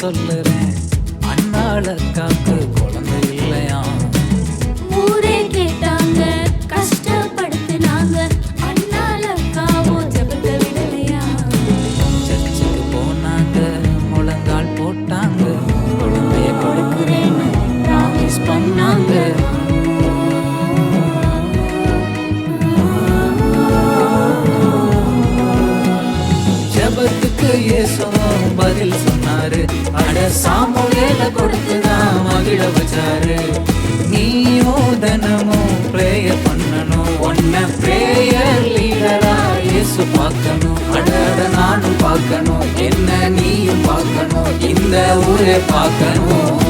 சொல்லுறேன், அண்ணாளக்காக்கு குழந்தை இல்லையா? ஊரே கேட்டாங்க, கஷ்டப்படுத்தினாங்க, அண்ணாளக்காவோ ஜெபத்தை விடலையா? சர்ச்சுக்கு போனாங்க, முழங்கால் போட்டாங்க, குழந்தைய கொடுக்குறேன்னு ப்ராமிஸ் பண்ணாங்க. ஜெபத்துக்கு இயேசுவும் பதில் சொன்னாரு. அட சாமுவேல கொடுத்துதான் மகிழ வச்சாரு. நீயோ தினமும் பிரேயர் பண்ணணும், உன்னை பிரேயர் லீடரா இயேசு பார்க்கணும். அட நானும் பார்க்கணும், என்ன நீயும் பார்க்கணும், இந்த ஊரே பார்க்கணும்.